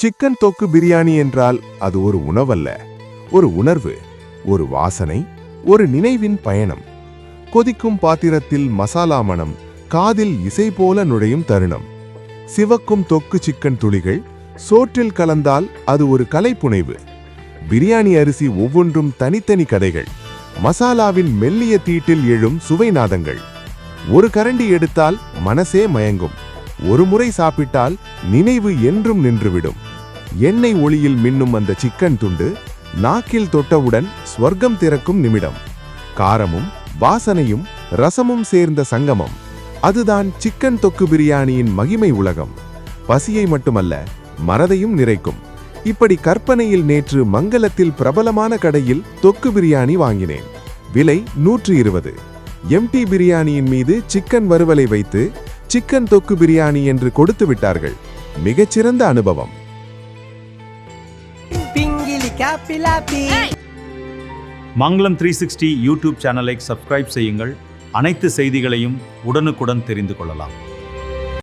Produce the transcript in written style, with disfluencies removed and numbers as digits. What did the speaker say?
Chicken தொக்கு பிரியாணி என்றால் அது ஒரு உணவல்ல, ஒரு உணர்வு, ஒரு வாசனை, ஒரு நினைவின் பயணம். கொதிக்கும் பாத்திரத்தில் மசாலா மணம், காதில் இசை போல நுழையும் தருணம். சிவக்கும் தொக்கு சிக்கன் துளிகள் சோற்றில் கலந்தால் அது ஒரு கலைப்புனைவு. பிரியாணி அரிசி ஒவ்வொன்றும் தனித்தனி கதைகள். மசாலாவின் மெல்லிய தீட்டில் எழும் சுவைநாதங்கள். ஒரு கரண்டி எடுத்தால் மனசே மயங்கும். ஒரு முறை சாப்பிட்டால் நினைவு என்றும் நின்றுவிடும். எண்ணெய் ஒளியில் மின்னும் அந்த சிக்கன் துண்டு நாக்கில் தொட்டவுடன் ஸ்வர்க்கம் திறக்கும் நிமிடம். காரமும் வாசனையும் ரசமும் சேர்ந்த சங்கமம். அதுதான் சிக்கன் தொக்கு பிரியாணியின் மகிமை உலகம். பசியை மட்டுமல்ல, மனதையும் நிறைக்கும். இப்படி கற்பனையில் நேற்று மங்கலத்தில் பிரபலமான கடையில் தொக்கு பிரியாணி வாங்கினேன். விலை 120. எம்டி பிரியாணியின் மீது சிக்கன் வறுவலை வைத்து சிக்கன் தொக்கு பிரியாணி என்று கொடுத்து விட்டார்கள். மிகச்சிறந்த அனுபவம். மங்களம் 360 யூடியூப் சேனலை சப்ஸ்கிரைப் செய்யுங்கள். அனைத்து செய்திகளையும் உடனுக்குடன் தெரிந்து கொள்ளலாம்.